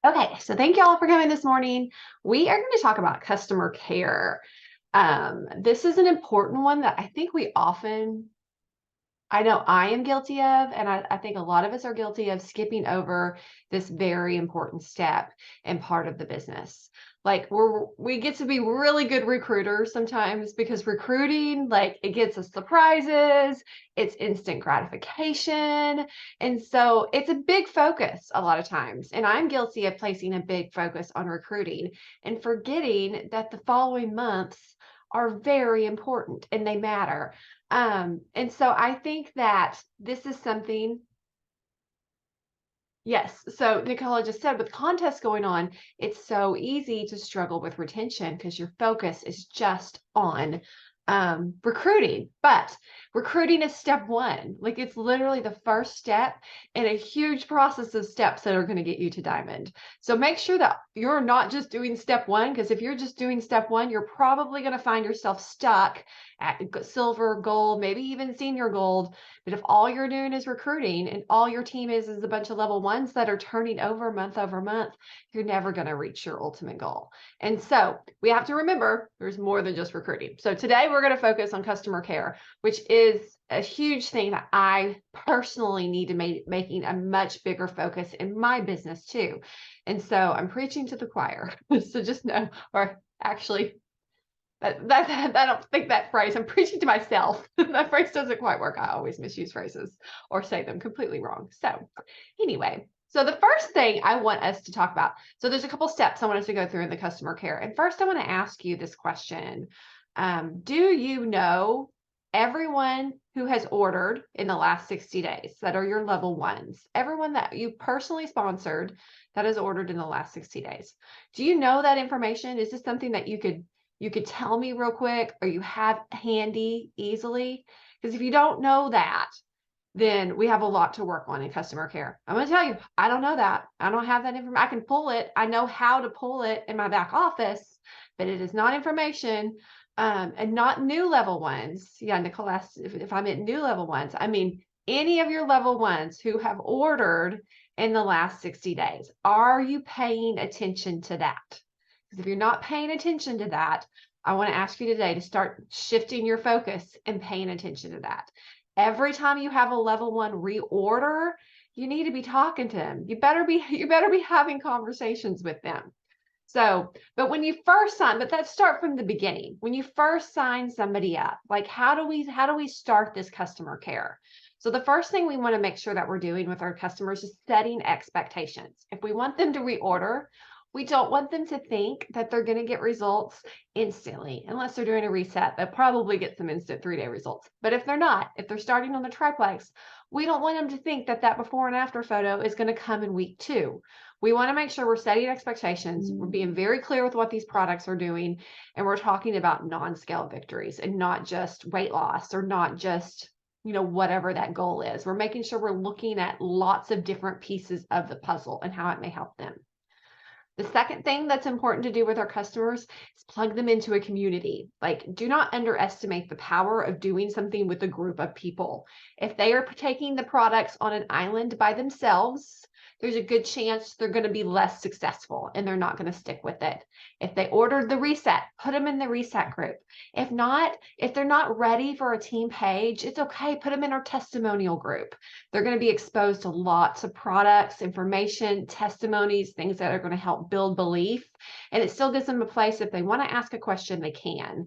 Okay, so thank y'all for coming this morning. We are going to talk about customer care. This is an important one that I think I know I am guilty of, and I think a lot of us are guilty of skipping over this very important step and part of the business. Like we get to be really good recruiters sometimes because recruiting, like it gets us surprises, it's instant gratification. And so it's a big focus a lot of times. And I'm guilty of placing a big focus on recruiting and forgetting that the following months are very important and they matter. And so I think that this is something, yes. So Nicola just said with contests going on, it's so easy to struggle with retention because your focus is just on recruiting. But recruiting is step one. Like it's literally the first step in a huge process of steps that are going to get you to diamond. So make sure that you're not just doing step one, because if you're just doing step one, you're probably going to find yourself stuck at silver, gold, maybe even senior gold. But if all you're doing is recruiting and all your team is a bunch of level ones that are turning over month, you're never going to reach your ultimate goal. And so we have to remember there's more than just recruiting. So today we're going to focus on customer care, which is a huge thing that I personally need to making a much bigger focus in my business too. And so I'm preaching to the choir. So just know, or actually I don't think that phrase, I'm preaching to myself. That phrase doesn't quite work. I always misuse phrases or say them completely wrong. So anyway, so the first thing I want us to talk about, so there's a couple steps I want us to go through in the customer care. And first I want to ask you this question. Do you know everyone who has ordered in the last 60 days that are your level ones, everyone that you personally sponsored that has ordered in the last 60 days? Do you know that information? Is this something that you could tell me real quick or you have handy easily? Because if you don't know that, then we have a lot to work on in customer care. I'm going to tell you, I don't know that. I don't have that information. I can pull it. I know how to pull it in my back office, but it is not information and not new level ones. Yeah, Nicole asked if I meant new level ones. I mean, any of your level ones who have ordered in the last 60 days. Are you paying attention to that? Because if you're not paying attention to that, I want to ask you today to start shifting your focus and paying attention to that. Every time you have a level one reorder, you need to be talking to them. You better be having conversations with them. So, but when you first sign, but let's start from the beginning. When you first sign somebody up, like how do we start this customer care? So the first thing we want to make sure that we're doing with our customers is setting expectations. If we want them to reorder, we don't want them to think that they're going to get results instantly, unless they're doing a reset. They'll probably get some instant 3-day results. But if they're not, if they're starting on the triplex, we don't want them to think that that before and after photo is going to come in week 2. We want to make sure we're setting expectations. We're being very clear with what these products are doing. And we're talking about non-scale victories and not just weight loss or not just, whatever that goal is. We're making sure we're looking at lots of different pieces of the puzzle and how it may help them. The second thing that's important to do with our customers is plug them into a community. Like, do not underestimate the power of doing something with a group of people. If they are taking the products on an island by themselves, there's a good chance they're going to be less successful and they're not going to stick with it. If they ordered the reset, put them in the reset group. If not, if they're not ready for a team page, it's okay. Put them in our testimonial group. They're going to be exposed to lots of products, information, testimonies, things that are going to help build belief. And it still gives them a place if they want to ask a question, they can.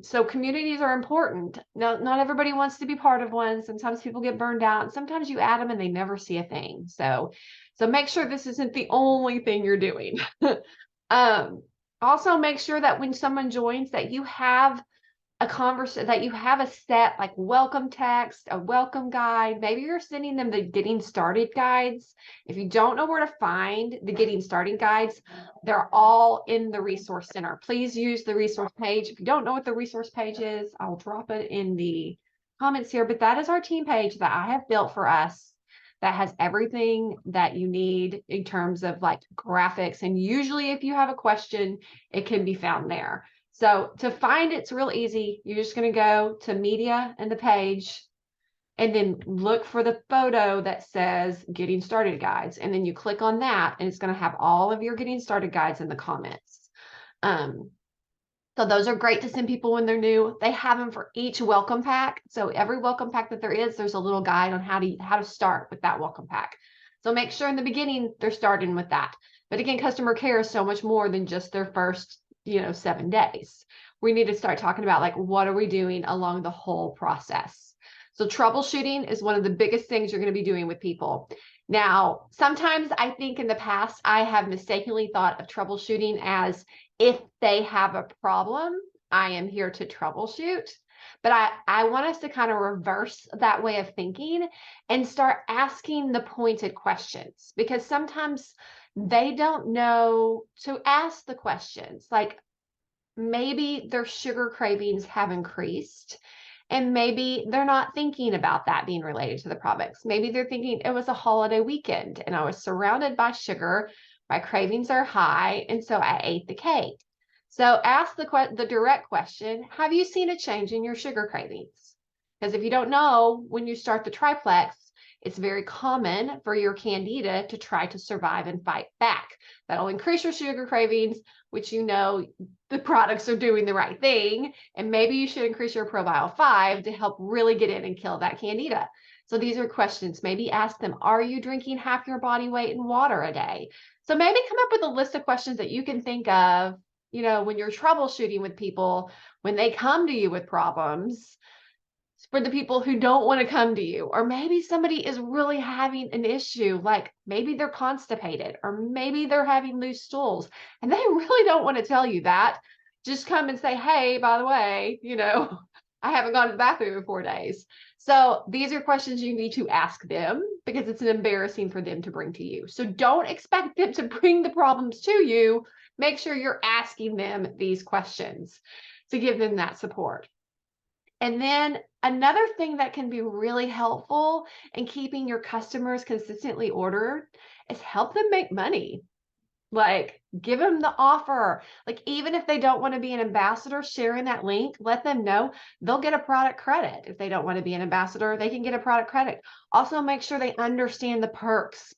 So communities are important. No, not everybody wants to be part of one. Sometimes people get burned out, and sometimes you add them and they never see a thing. So make sure this isn't the only thing you're doing. Also make sure that when someone joins that you have a conversation, that you have a set like welcome text, a welcome guide. Maybe you're sending them the getting started guides. If you don't know where to find the getting started guides, they're all in the resource center. Please use the resource page. If you don't know what the resource page is, I'll drop it in the comments here, but that is our team page that I have built for us that has everything that you need in terms of like graphics. And usually if you have a question, it can be found there. So to find it's real easy. You're just going to go to media and the page and then look for the photo that says getting started guides. And then you click on that and it's going to have all of your getting started guides in the comments. So those are great to send people when they're new. They have them for each welcome pack. So every welcome pack that there is, there's a little guide on how to start with that welcome pack. So make sure in the beginning they're starting with that. But again, customer care is so much more than just their first, 7 days. We need to start talking about like, what are we doing along the whole process? So troubleshooting is one of the biggest things you're going to be doing with people. Now, sometimes I think in the past, I have mistakenly thought of troubleshooting as if they have a problem, I am here to troubleshoot. But I want us to kind of reverse that way of thinking and start asking the pointed questions, because sometimes they don't know to ask the questions. Like maybe their sugar cravings have increased, and maybe they're not thinking about that being related to the products. Maybe they're thinking it was a holiday weekend and I was surrounded by sugar. My cravings are high, and so I ate the cake. So ask the direct question, have you seen a change in your sugar cravings? Because if you don't know, when you start the triplex, it's very common for your candida to try to survive and fight back. That'll increase your sugar cravings, which the products are doing the right thing. And maybe you should increase your ProBio 5 to help really get in and kill that candida. So these are questions. Maybe ask them, are you drinking half your body weight in water a day? So maybe come up with a list of questions that you can think of, when you're troubleshooting with people, when they come to you with problems, for the people who don't want to come to you. Or maybe somebody is really having an issue, like maybe they're constipated, or maybe they're having loose stools, and they really don't want to tell you that. Just come and say, hey, by the way, I haven't gone to the bathroom in 4 days. So these are questions you need to ask them, because it's embarrassing for them to bring to you. So don't expect them to bring the problems to you. Make sure you're asking them these questions to give them that support. And then another thing that can be really helpful in keeping your customers consistently ordered is help them make money. Like give them the offer. Like even if they don't want to be an ambassador, sharing that link, let them know they'll get a product credit. If they don't want to be an ambassador, they can get a product credit. Also make sure they understand the perks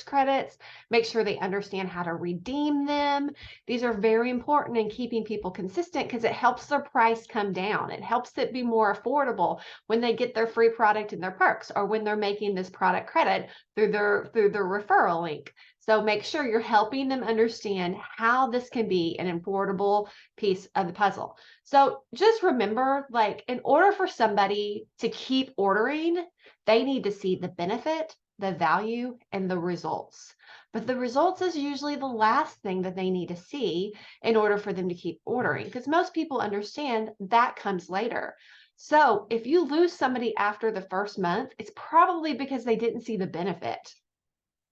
credits, make sure they understand how to redeem them. These are very important in keeping people consistent, because it helps their price come down. It helps it be more affordable when they get their free product and their perks, or when they're making this product credit through their referral link. So make sure you're helping them understand how this can be an affordable piece of the puzzle. So just remember, like in order for somebody to keep ordering, they need to see the benefit, the value, and the results. But the results is usually the last thing that they need to see in order for them to keep ordering, because most people understand that comes later. So if you lose somebody after the first month, it's probably because they didn't see the benefit.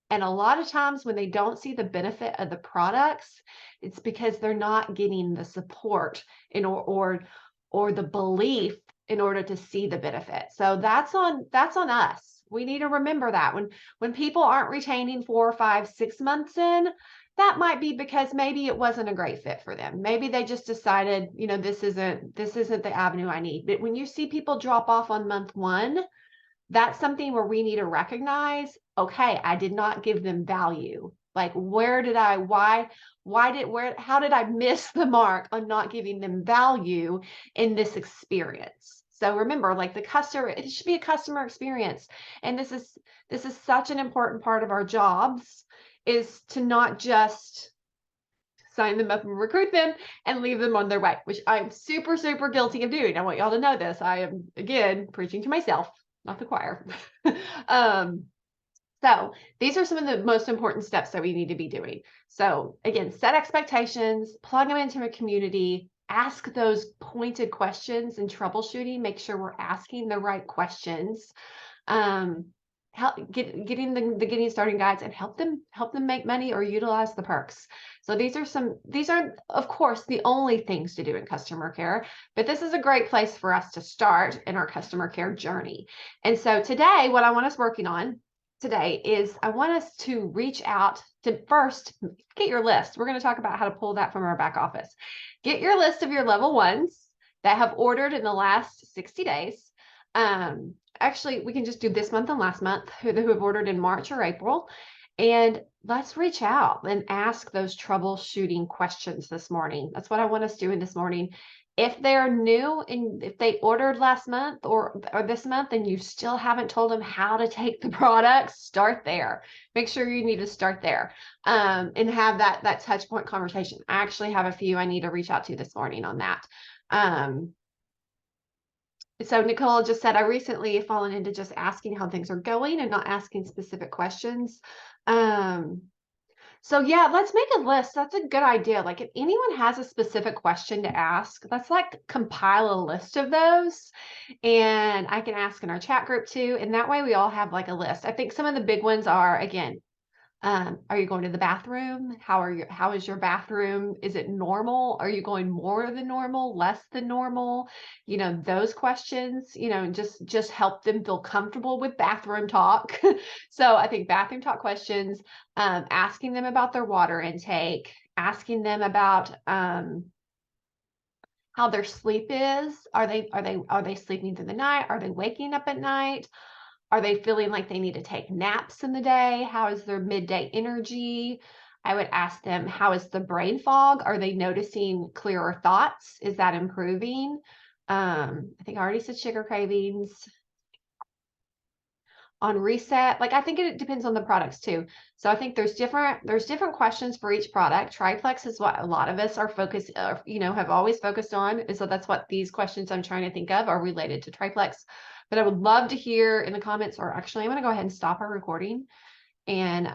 And a lot of times when they don't see the benefit of the products, it's because they're not getting the support or the belief in order to see the benefit. So that's on us. We need to remember that when people aren't retaining 4, 5, 6 months in, that might be because maybe it wasn't a great fit for them. Maybe they just decided, this isn't the avenue I need. But when you see people drop off on month 1, that's something where we need to recognize, okay, I did not give them value. Like how did I miss the mark on not giving them value in this experience? So remember, like it should be a customer experience. And this is such an important part of our jobs, is to not just sign them up and recruit them and leave them on their way, which I'm super, super guilty of doing. I want y'all to know this. I am, again, preaching to myself, not the choir. So these are some of the most important steps that we need to be doing. So again, set expectations, plug them into a community, ask those pointed questions in troubleshooting, make sure we're asking the right questions, getting the getting started guides, and help them make money or utilize the perks. So these aren't of course the only things to do in customer care, but this is a great place for us to start in our customer care journey. And so today, what I want us working on today is I want us to reach out to first get your list. We're going to talk about how to pull that from our back office. Get your list of your level 1s that have ordered in the last 60 days. actually, we can just do this month and last month, who have ordered in March or April. And let's reach out and ask those troubleshooting questions this morning. That's what I want us doing this morning. If they're new and if they ordered last month or this month and you still haven't told them how to take the products, start there. Make sure you need to start there, and have that touch point conversation. I actually have a few I need to reach out to this morning on that. So Nicole just said, I recently have fallen into just asking how things are going and not asking specific questions. So yeah, let's make a list. That's a good idea. Like if anyone has a specific question to ask, let's like compile a list of those, and I can ask in our chat group too. And that way we all have like a list. I think some of the big ones are, again, are you going to the bathroom? How is your bathroom? Is it normal? Are you going more than normal, less than normal? You know, those questions, you know, and just help them feel comfortable with bathroom talk. So I think bathroom talk questions, asking them about their water intake, asking them about how their sleep is. Are they sleeping through the night? Are they waking up at night? Are they feeling like they need to take naps in the day? How is their midday energy? I would ask them, how is the brain fog? Are they noticing clearer thoughts? Is that improving? I think I already said sugar cravings. On reset, like I think it depends on the products too. So I think there's different questions for each product. Triplex is what a lot of us are focused, have always focused on. And so that's what these questions I'm trying to think of are related to Triplex. But I would love to hear in the comments, or actually I'm going to go ahead and stop our recording and